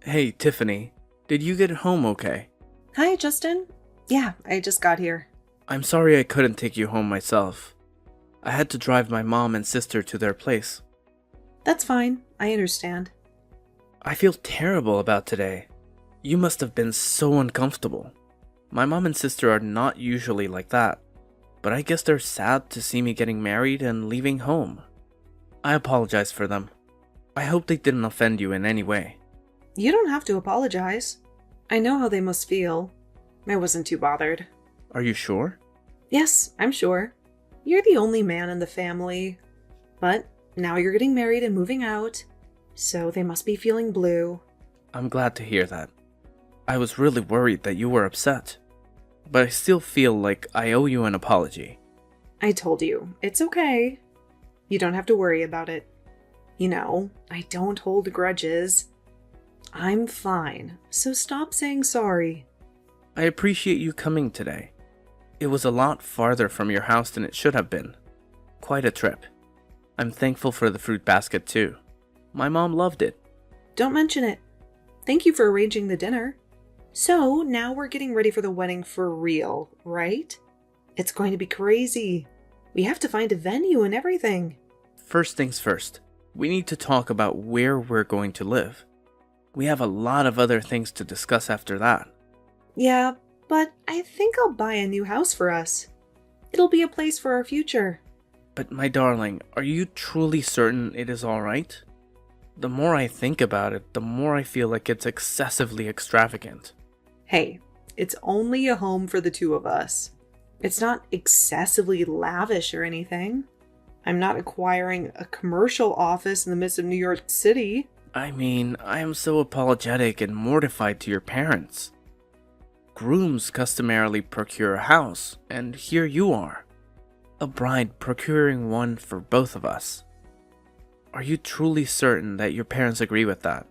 Hey, Tiffany. Did you get home okay? Hi, Justin. Yeah, I just got here. I'm sorry I couldn't take you home myself. I had to drive my mom and sister to their place. That's fine. I understand. I feel terrible about today. You must have been so uncomfortable. My mom and sister are not usually like that, but I guess they're sad to see me getting married and leaving home. I apologize for them. I hope they didn't offend you in any way. You don't have to apologize. I know how they must feel. I wasn't too bothered. Are you sure? Yes, I'm sure. You're the only man in the family. But now you're getting married and moving out, so they must be feeling blue. I'm glad to hear that. I was really worried that you were upset, but I still feel like I owe you an apology. I told you, it's okay. You don't have to worry about it. You know, I don't hold grudges. I'm fine, so stop saying sorry. I appreciate you coming today. It was a lot farther from your house than it should have been. Quite a trip. I'm thankful for the fruit basket too. My mom loved it. Don't mention it. Thank you for arranging the dinner. So now we're getting ready for the wedding for real, right? It's going to be crazy. We have to find a venue and everything. First things first, we need to talk about where we're going to live. We have a lot of other things to discuss after that. Yeah, but I think I'll buy a new house for us. It'll be a place for our future. But my darling, are you truly certain it is alright? The more I think about it, the more I feel like it's excessively extravagant. Hey, it's only a home for the two of us. It's not excessively lavish or anything. I'm not acquiring a commercial office in the midst of New York City. I mean, I am so apologetic and mortified to your parents. Grooms customarily procure a house, and here you are. A bride procuring one for both of us. Are you truly certain that your parents agree with that?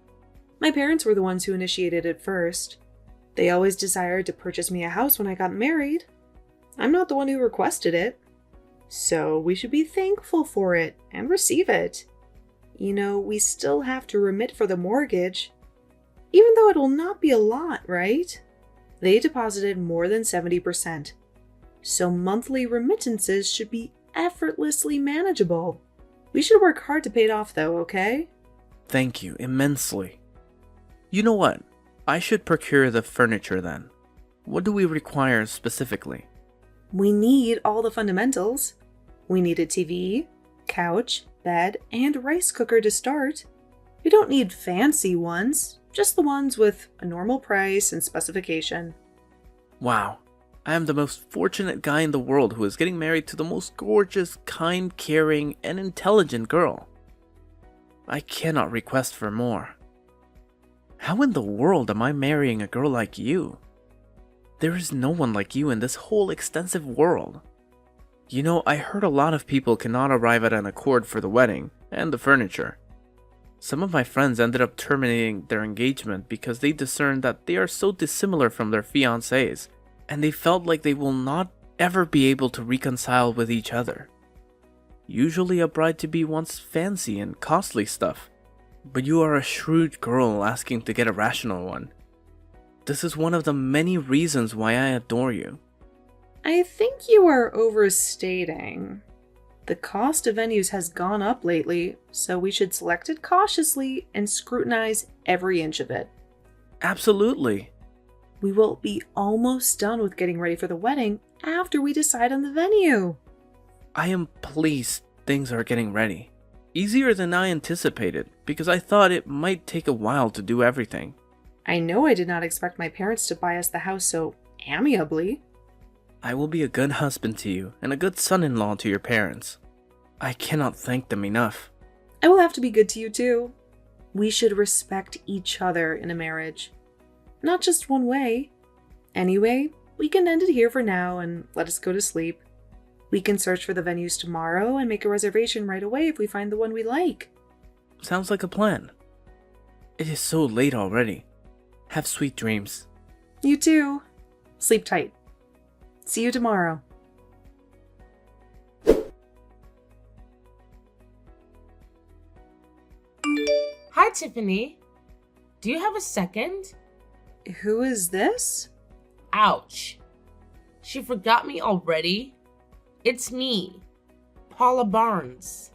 My parents were the ones who initiated it first. They always desired to purchase me a house when I got married. I'm not the one who requested it. So we should be thankful for it and receive it. You know, we still have to remit for the mortgage, even though it will not be a lot, right? They deposited more than 70%. So monthly remittances should be effortlessly manageable. We should work hard to pay it off though, okay? Thank you immensely. You know what? I should procure the furniture then. What do we require specifically? We need all the fundamentals. We need a TV, couch, bed, and rice cooker to start. We don't need fancy ones, just the ones with a normal price and specification. Wow, I am the most fortunate guy in the world who is getting married to the most gorgeous, kind, caring, and intelligent girl. I cannot request for more. How in the world am I marrying a girl like you? There is no one like you in this whole extensive world. You know, I heard a lot of people cannot arrive at an accord for the wedding and the furniture. Some of my friends ended up terminating their engagement because they discerned that they are so dissimilar from their fiancés, and they felt like they will not ever be able to reconcile with each other. Usually a bride-to-be wants fancy and costly stuff, but you are a shrewd girl asking to get a rational one. This is one of the many reasons why I adore you. I think you are overstating. The cost of venues has gone up lately, so we should select it cautiously and scrutinize every inch of it. Absolutely. We will be almost done with getting ready for the wedding after we decide on the venue. I am pleased things are getting ready. Easier than I anticipated, because I thought it might take a while to do everything. I know I did not expect my parents to buy us the house so amiably. I will be a good husband to you and a good son-in-law to your parents. I cannot thank them enough. I will have to be good to you too. We should respect each other in a marriage. Not just one way. Anyway, we can end it here for now and let us go to sleep. We can search for the venues tomorrow and make a reservation right away if we find the one we like. Sounds like a plan. It is so late already. Have sweet dreams. You too. Sleep tight. See you tomorrow. Hi, Tiffany. Do you have a second? Who is this? Ouch. She forgot me already? It's me, Paula Barnes.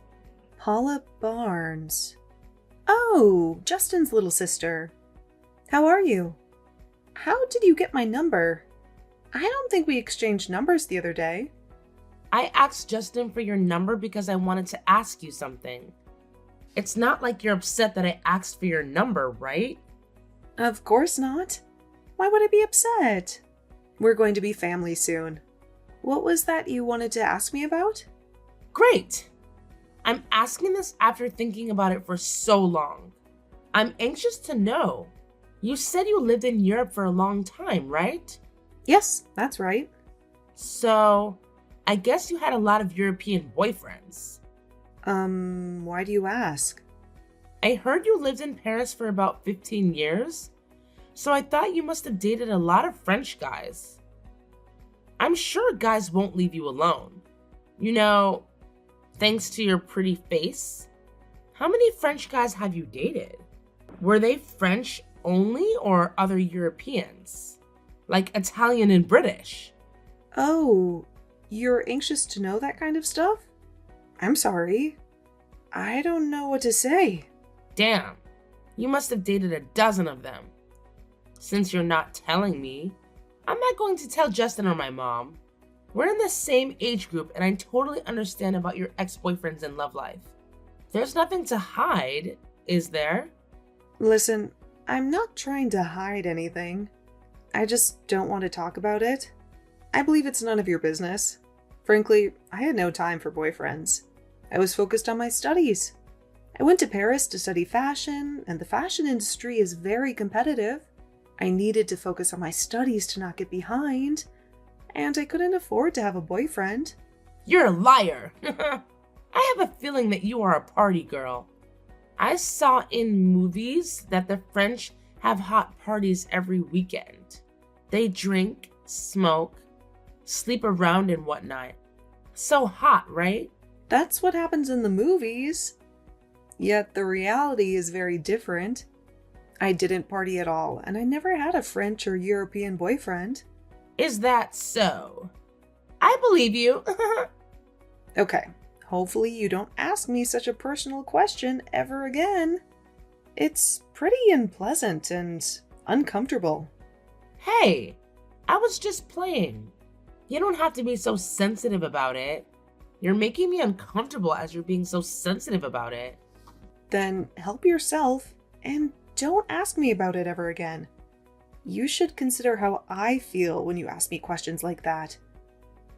Paula Barnes. Oh, Justin's little sister. How are you? How did you get my number? I don't think we exchanged numbers the other day. I asked Justin for your number because I wanted to ask you something. It's not like you're upset that I asked for your number, right? Of course not. Why would I be upset? We're going to be family soon. What was that you wanted to ask me about? Great! I'm asking this after thinking about it for so long. I'm anxious to know. You said you lived in Europe for a long time, right? Yes, that's right. So, I guess you had a lot of European boyfriends. Why do you ask? I heard you lived in Paris for about 15 years, so I thought you must have dated a lot of French guys. I'm sure guys won't leave you alone. You know, thanks to your pretty face. How many French guys have you dated? Were they French only or other Europeans? Like Italian and British? Oh, you're anxious to know that kind of stuff? I'm sorry. I don't know what to say. Damn, you must have dated a dozen of them. Since you're not telling me, I'm not going to tell Justin or my mom. We're in the same age group and I totally understand about your ex-boyfriends and love life. There's nothing to hide, is there? Listen, I'm not trying to hide anything. I just don't want to talk about it. I believe it's none of your business. Frankly, I had no time for boyfriends. I was focused on my studies. I went to Paris to study fashion, and the fashion industry is very competitive. I needed to focus on my studies to not get behind, and I couldn't afford to have a boyfriend. You're a liar. I have a feeling that you are a party girl. I saw in movies that the French have hot parties every weekend. They drink, smoke, sleep around and whatnot. So hot, right? That's what happens in the movies. Yet the reality is very different. I didn't party at all, and I never had a French or European boyfriend. Is that so? I believe you. Okay, hopefully you don't ask me such a personal question ever again. It's pretty unpleasant and uncomfortable. Hey, I was just playing. You don't have to be so sensitive about it. You're making me uncomfortable as you're being so sensitive about it. Then help yourself and don't ask me about it ever again. You should consider how I feel when you ask me questions like that.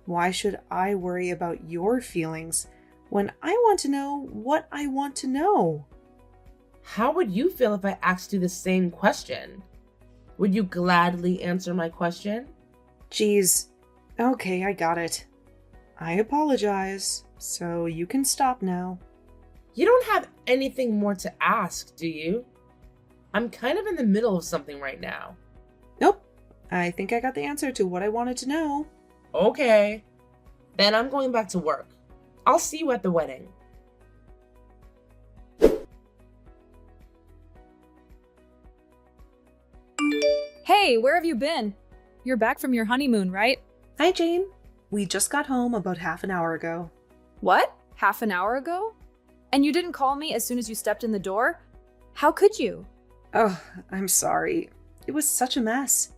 Why should I worry about your feelings when I want to know what I want to know? How would you feel if I asked you the same question? Would you gladly answer my question? Geez, okay, I got it. I apologize, so you can stop now. You don't have anything more to ask, do you? I'm kind of in the middle of something right now. Nope, I think I got the answer to what I wanted to know. Okay. Then I'm going back to work. I'll see you at the wedding. Hey, where have you been? You're back from your honeymoon, right? Hi, Jane. We just got home about half an hour ago. What? Half an hour ago? And you didn't call me as soon as you stepped in the door? How could you? Oh, I'm sorry. It was such a mess.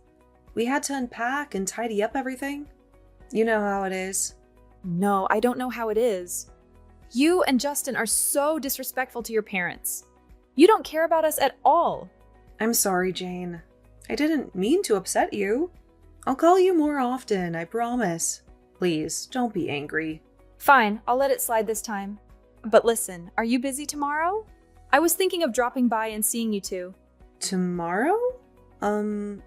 We had to unpack and tidy up everything. You know how it is. No, I don't know how it is. You and Justin are so disrespectful to your parents. You don't care about us at all. I'm sorry, Jane. I didn't mean to upset you. I'll call you more often, I promise. Please, don't be angry. Fine, I'll let it slide this time. But listen, are you busy tomorrow? I was thinking of dropping by and seeing you two. Tomorrow? Can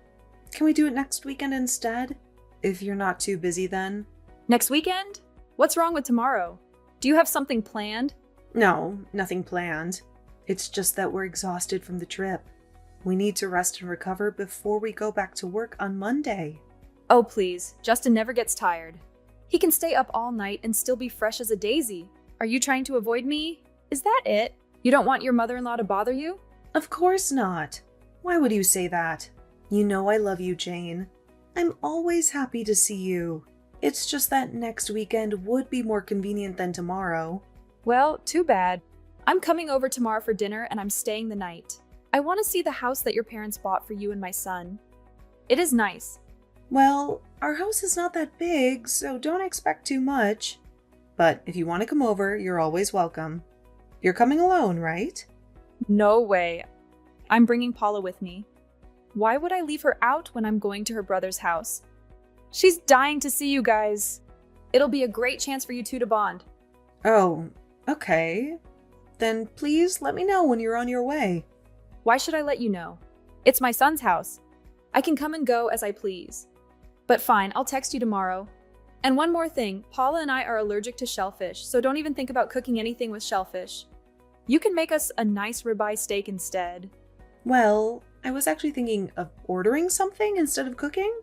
we do it next weekend instead? If you're not too busy then. Next weekend? What's wrong with tomorrow? Do you have something planned? No, nothing planned. It's just that we're exhausted from the trip. We need to rest and recover before we go back to work on Monday. Oh, please. Justin never gets tired. He can stay up all night and still be fresh as a daisy. Are you trying to avoid me? Is that it? You don't want your mother-in-law to bother you? Of course not. Why would you say that? You know I love you, Jane. I'm always happy to see you. It's just that next weekend would be more convenient than tomorrow. Well, too bad. I'm coming over tomorrow for dinner and I'm staying the night. I want to see the house that your parents bought for you and my son. It is nice. Well, our house is not that big, so don't expect too much. But if you want to come over, you're always welcome. You're coming alone, right? No way. I'm bringing Paula with me. Why would I leave her out when I'm going to her brother's house? She's dying to see you guys. It'll be a great chance for you two to bond. Oh, okay. Then please let me know when you're on your way. Why should I let you know? It's my son's house. I can come and go as I please. But fine, I'll text you tomorrow. And one more thing, Paula and I are allergic to shellfish, so don't even think about cooking anything with shellfish. You can make us a nice ribeye steak instead. Well, I was actually thinking of ordering something instead of cooking.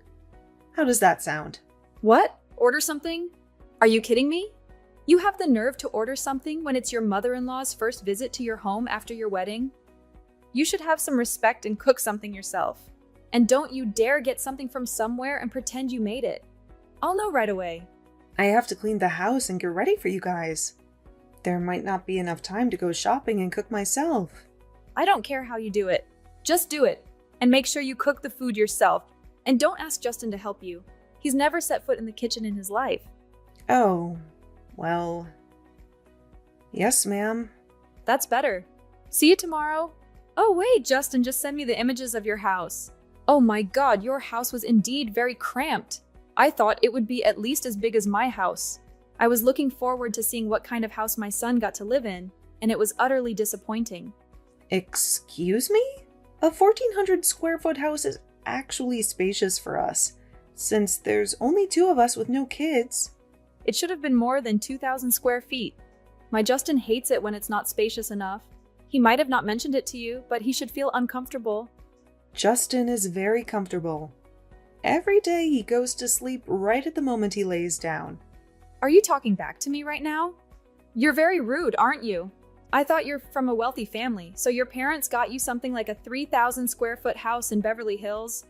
How does that sound? What? Order something? Are you kidding me? You have the nerve to order something when it's your mother-in-law's first visit to your home after your wedding? You should have some respect and cook something yourself. And don't you dare get something from somewhere and pretend you made it. I'll know right away. I have to clean the house and get ready for you guys. There might not be enough time to go shopping and cook myself. I don't care how you do it. Just do it. And make sure you cook the food yourself. And don't ask Justin to help you. He's never set foot in the kitchen in his life. Oh, well. Yes, ma'am. That's better. See you tomorrow. Oh wait, Justin just sent me the images of your house. Oh my god, your house was indeed very cramped. I thought it would be at least as big as my house. I was looking forward to seeing what kind of house my son got to live in, and it was utterly disappointing. Excuse me? A 1,400 square foot house is actually spacious for us, since there's only 2 of us with no kids. It should have been more than 2,000 square feet. My Justin hates it when it's not spacious enough. He might have not mentioned it to you, but he should feel uncomfortable. Justin is very comfortable. Every day he goes to sleep right at the moment he lays down. Are you talking back to me right now? You're very rude, aren't you? I thought you're from a wealthy family, so your parents got you something like a 3,000 square foot house in Beverly Hills.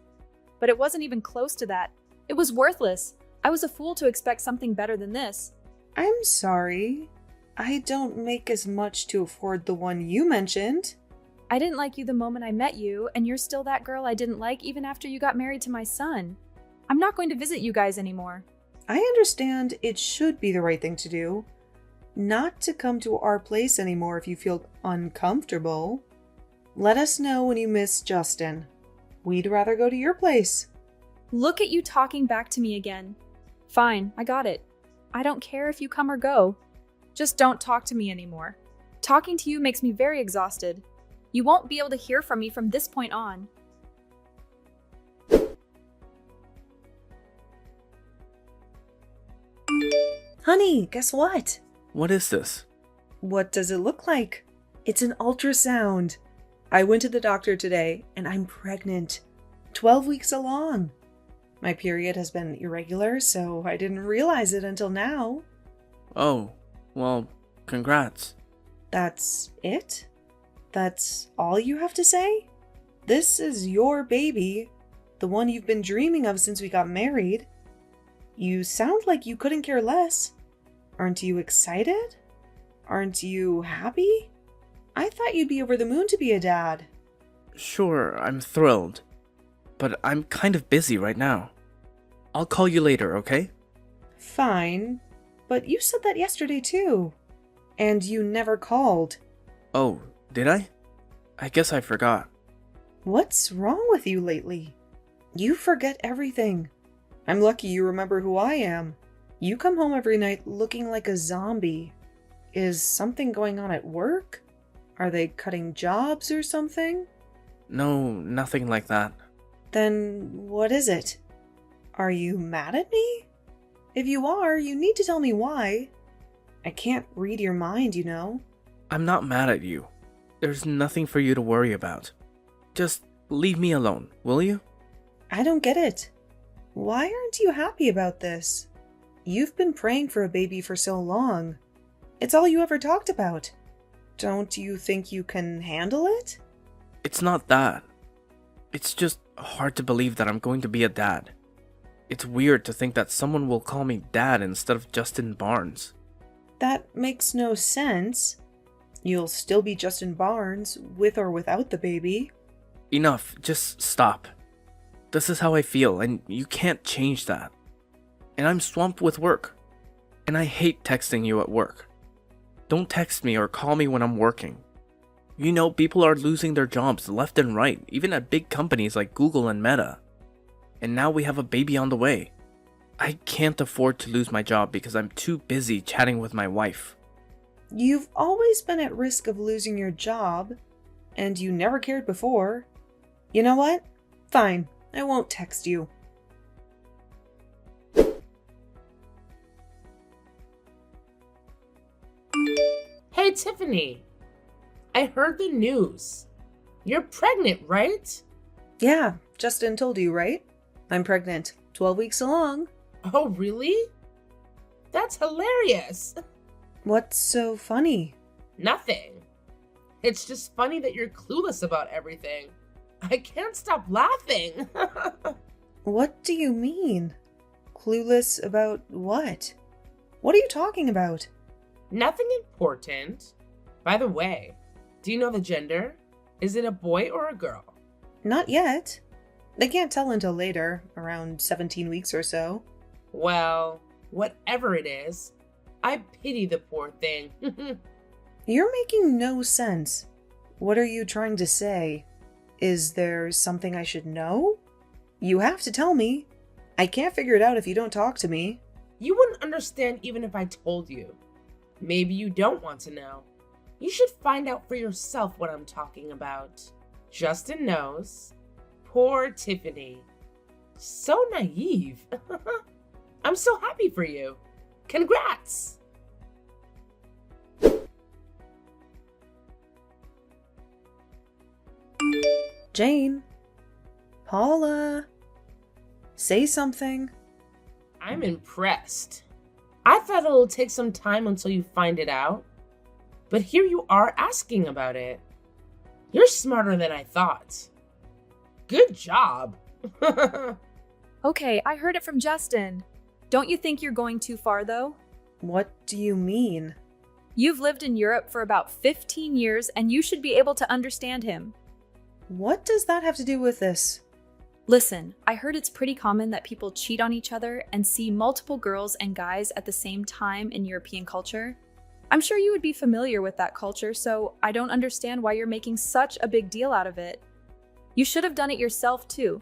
But it wasn't even close to that. It was worthless. I was a fool to expect something better than this. I'm sorry. I don't make as much to afford the one you mentioned. I didn't like you the moment I met you, and you're still that girl I didn't like even after you got married to my son. I'm not going to visit you guys anymore. I understand it should be the right thing to do. Not to come to our place anymore if you feel uncomfortable. Let us know when you miss Justin. We'd rather go to your place. Look at you talking back to me again. Fine, I got it. I don't care if you come or go. Just don't talk to me anymore. Talking to you makes me very exhausted. You won't be able to hear from me from this point on. Honey, guess what? What is this? What does it look like? It's an ultrasound. I went to the doctor today and I'm pregnant. 12 weeks along. My period has been irregular, so I didn't realize it until now. Oh, well, congrats. That's it? That's all you have to say? This is your baby, the one you've been dreaming of since we got married. You sound like you couldn't care less. Aren't you excited? Aren't you happy? I thought you'd be over the moon to be a dad. Sure, I'm thrilled. But I'm kind of busy right now. I'll call you later, okay? Fine, but you said that yesterday too. And you never called. Oh, did I? I guess I forgot. What's wrong with you lately? You forget everything. I'm lucky you remember who I am. You come home every night looking like a zombie. Is something going on at work? Are they cutting jobs or something? No, nothing like that. Then what is it? Are you mad at me? If you are, you need to tell me why. I can't read your mind, you know. I'm not mad at you. There's nothing for you to worry about. Just leave me alone, will you? I don't get it. Why aren't you happy about this? You've been praying for a baby for so long. It's all you ever talked about. Don't you think you can handle it? It's not that. It's just hard to believe that I'm going to be a dad. It's weird to think that someone will call me dad instead of Justin Barnes. That makes no sense. You'll still be Justin Barnes, with or without the baby. Enough, just stop. This is how I feel, and you can't change that. And I'm swamped with work. And I hate texting you at work. Don't text me or call me when I'm working. You know, people are losing their jobs left and right, even at big companies like Google and Meta. And now we have a baby on the way. I can't afford to lose my job because I'm too busy chatting with my wife. You've always been at risk of losing your job, and you never cared before. You know what? Fine, I won't text you. Hey, Tiffany. I heard the news. You're pregnant, right? Yeah, Justin told you, right? I'm pregnant. 12 weeks along. Oh, really? That's hilarious. What's so funny? Nothing. It's just funny that you're clueless about everything. I can't stop laughing. What do you mean? Clueless about what? What are you talking about? Nothing important. By the way, do you know the gender? Is it a boy or a girl? Not yet. They can't tell until later, around 17 weeks or so. Well, whatever it is, I pity the poor thing. You're making no sense. What are you trying to say? Is there something I should know? You have to tell me. I can't figure it out if you don't talk to me. You wouldn't understand even if I told you. Maybe you don't want to know. You should find out for yourself what I'm talking about. Justin knows. Poor Tiffany. So naive. I'm so happy for you. Congrats! Jane. Paula. Say something. I'm impressed. I thought it'll take some time until you find it out. But here you are asking about it. You're smarter than I thought. Good job. Okay, I heard it from Justin. Don't you think you're going too far, though? What do you mean? You've lived in Europe for about 15 years, and you should be able to understand him. What does that have to do with this? Listen, I heard it's pretty common that people cheat on each other and see multiple girls and guys at the same time in European culture. I'm sure you would be familiar with that culture, so I don't understand why you're making such a big deal out of it. You should have done it yourself, too.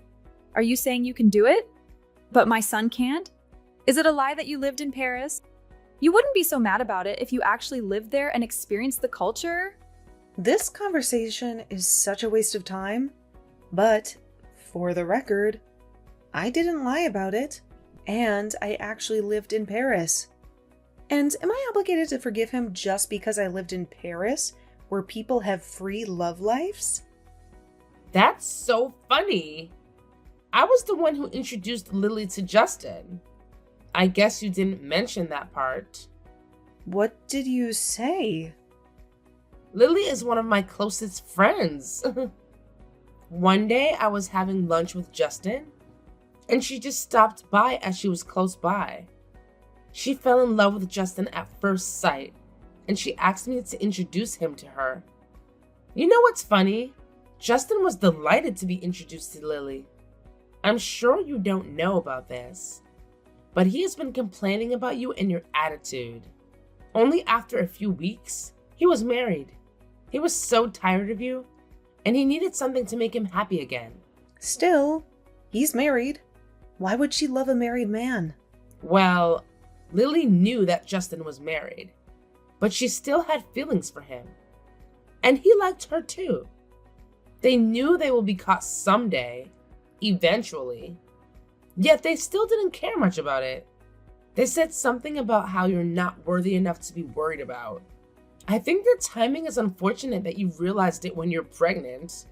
Are you saying you can do it? But my son can't? Is it a lie that you lived in Paris? You wouldn't be so mad about it if you actually lived there and experienced the culture? This conversation is such a waste of time, but for the record, I didn't lie about it, and I actually lived in Paris. And am I obligated to forgive him just because I lived in Paris, where people have free love lives? That's so funny. I was the one who introduced Lily to Justin. I guess you didn't mention that part. What did you say? Lily is one of my closest friends. One day I was having lunch with Justin, and she just stopped by as she was close by. She fell in love with Justin at first sight, and she asked me to introduce him to her. You know what's funny? Justin was delighted to be introduced to Lily. I'm sure you don't know about this, but he has been complaining about you and your attitude. Only after a few weeks, he was married. He was so tired of you, and he needed something to make him happy again. Still, he's married. Why would she love a married man? Well, Lily knew that Justin was married, but she still had feelings for him. And he liked her too. They knew they will be caught someday, eventually. Yet they still didn't care much about it. They said something about how you're not worthy enough to be worried about. I think the timing is unfortunate that you realized it when you're pregnant.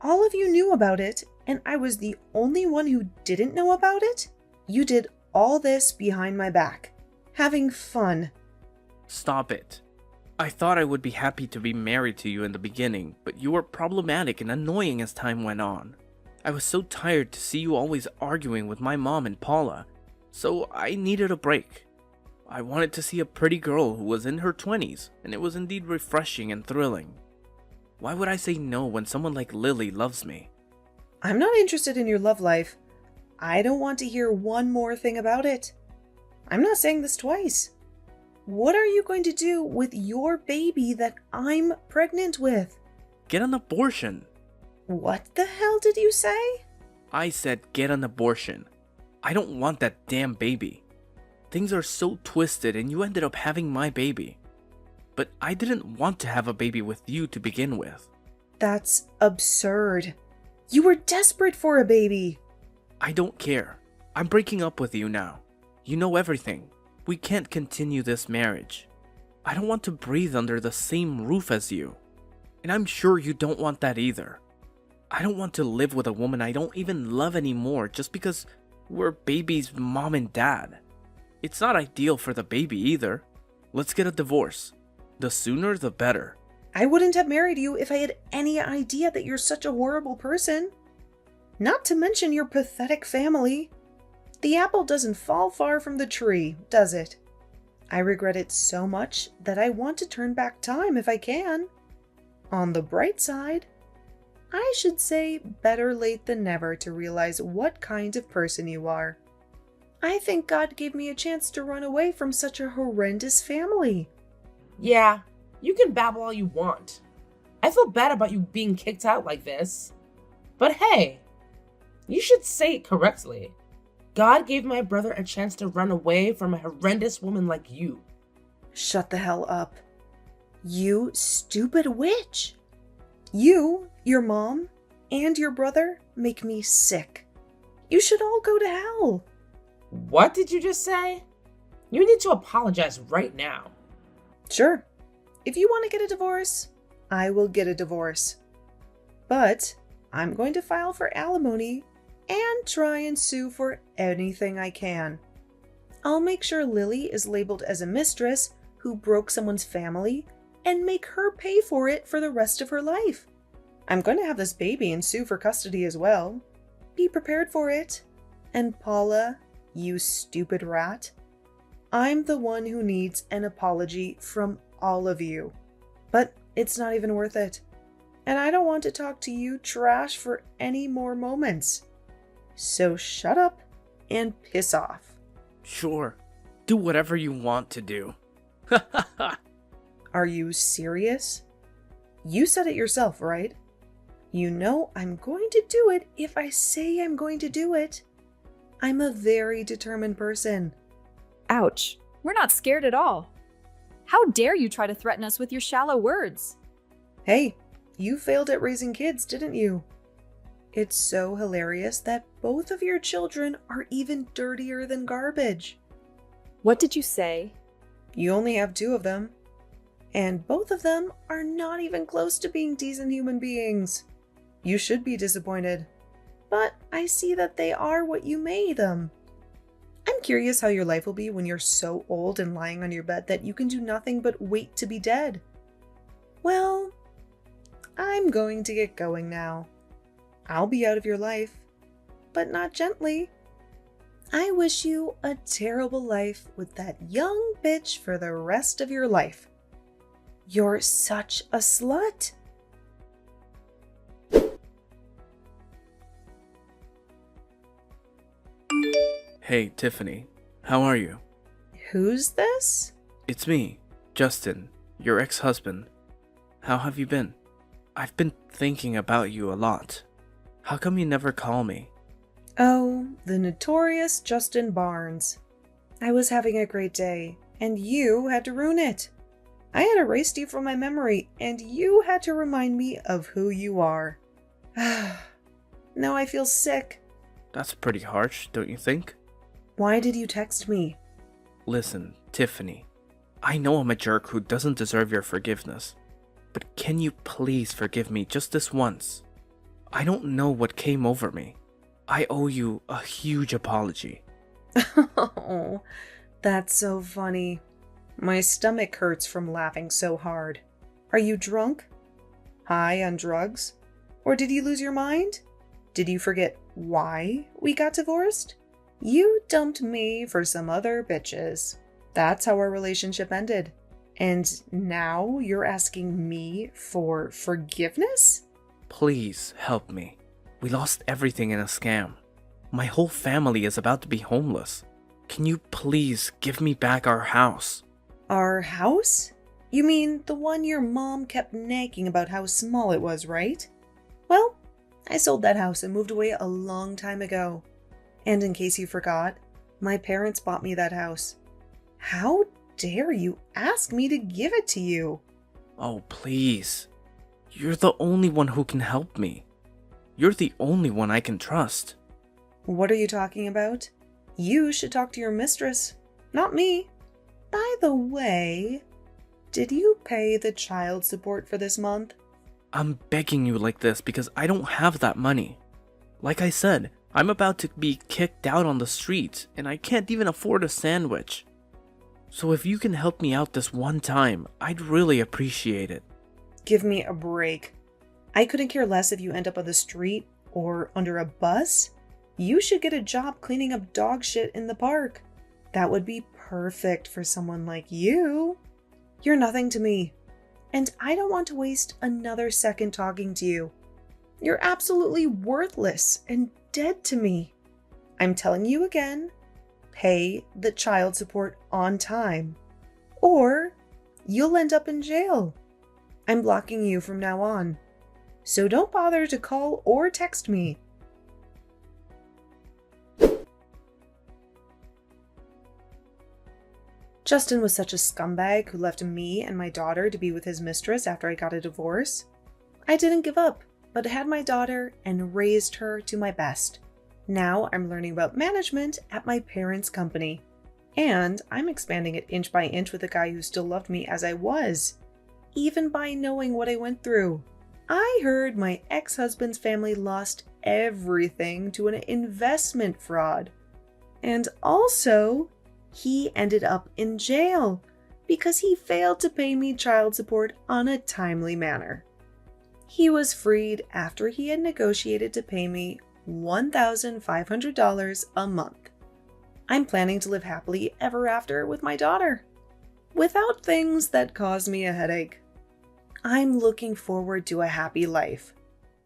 All of you knew about it, and I was the only one who didn't know about it? You did all this behind my back, having fun. Stop it. I thought I would be happy to be married to you in the beginning, but you were problematic and annoying as time went on. I was so tired to see you always arguing with my mom and Paula, so I needed a break. I wanted to see a pretty girl who was in her 20s, and it was indeed refreshing and thrilling. Why would I say no when someone like Lily loves me? I'm not interested in your love life. I don't want to hear one more thing about it. I'm not saying this twice. What are you going to do with your baby that I'm pregnant with? Get an abortion. What the hell did you say? I said get an abortion. I don't want that damn baby. Things are so twisted and you ended up having my baby. But I didn't want to have a baby with you to begin with. That's absurd. You were desperate for a baby. I don't care. I'm breaking up with you now. You know everything. We can't continue this marriage. I don't want to breathe under the same roof as you. And I'm sure you don't want that either. I don't want to live with a woman I don't even love anymore just because we're baby's mom and dad. It's not ideal for the baby either. Let's get a divorce. The sooner the better. I wouldn't have married you if I had any idea that you're such a horrible person. Not to mention your pathetic family. The apple doesn't fall far from the tree, does it? I regret it so much that I want to turn back time if I can. On the bright side, I should say better late than never to realize what kind of person you are. I think God gave me a chance to run away from such a horrendous family. Yeah, you can babble all you want. I feel bad about you being kicked out like this. But hey, you should say it correctly. God gave my brother a chance to run away from a horrendous woman like you. Shut the hell up. You stupid witch. You, your mom, and your brother make me sick. You should all go to hell. What did you just say? You need to apologize right now. Sure. If you want to get a divorce, I will get a divorce. But I'm going to file for alimony and try and sue for anything I can. I'll make sure Lily is labeled as a mistress who broke someone's family and make her pay for it for the rest of her life. I'm going to have this baby and sue for custody as well. Be prepared for it. And Paula, you stupid rat, I'm the one who needs an apology from all of you. But it's not even worth it. And I don't want to talk to you trash for any more moments. So shut up and piss off. Sure. Do whatever you want to do. Are you serious? You said it yourself, right? You know I'm going to do it if I say I'm going to do it. I'm a very determined person. Ouch. We're not scared at all. How dare you try to threaten us with your shallow words? Hey, you failed at raising kids, didn't you? It's so hilarious that both of your children are even dirtier than garbage. What did you say? You only have 2 of them. And both of them are not even close to being decent human beings. You should be disappointed. But I see that they are what you made them. I'm curious how your life will be when you're so old and lying on your bed that you can do nothing but wait to be dead. Well, I'm going to get going now. I'll be out of your life, but not gently. I wish you a terrible life with that young bitch for the rest of your life. You're such a slut. Hey, Tiffany. How are you? Who's this? It's me, Justin, your ex-husband. How have you been? I've been thinking about you a lot. How come you never call me? Oh, the notorious Justin Barnes. I was having a great day, and you had to ruin it. I had erased you from my memory, and you had to remind me of who you are. Now I feel sick. That's pretty harsh, don't you think? Why did you text me? Listen, Tiffany. I know I'm a jerk who doesn't deserve your forgiveness. But can you please forgive me just this once? I don't know what came over me. I owe you a huge apology. Oh, that's so funny. My stomach hurts from laughing so hard. Are you drunk? High on drugs? Or did you lose your mind? Did you forget why we got divorced? You dumped me for some other bitches. That's how our relationship ended. And now you're asking me for forgiveness? Please help me. We lost everything in a scam. My whole family is about to be homeless. Can you please give me back our house? Our house? You mean the one your mom kept nagging about how small it was, right? Well, I sold that house and moved away a long time ago. And in case you forgot, my parents bought me that house. How dare you ask me to give it to you? Oh, please. You're the only one who can help me. You're the only one I can trust. What are you talking about? You should talk to your mistress, not me. By the way, did you pay the child support for this month? I'm begging you like this because I don't have that money. Like I said, I'm about to be kicked out on the street and I can't even afford a sandwich. So if you can help me out this one time, I'd really appreciate it. Give me a break. I couldn't care less if you end up on the street or under a bus. You should get a job cleaning up dog shit in the park. That would be perfect for someone like you. You're nothing to me, and I don't want to waste another second talking to you. You're absolutely worthless and dead to me. I'm telling you again, pay the child support on time, or you'll end up in jail. I'm blocking you from now on, so don't bother to call or text me. Justin was such a scumbag who left me and my daughter to be with his mistress after I got a divorce. I didn't give up, but had my daughter and raised her to my best. Now I'm learning about management at my parents' company, and I'm expanding it inch by inch with a guy who still loved me as I was, even by knowing what I went through. I heard my ex-husband's family lost everything to an investment fraud, and also he ended up in jail because he failed to pay me child support on a timely manner. He was freed after he had negotiated to pay me $1,500 a month. I'm planning to live happily ever after with my daughter, without things that cause me a headache. I'm looking forward to a happy life.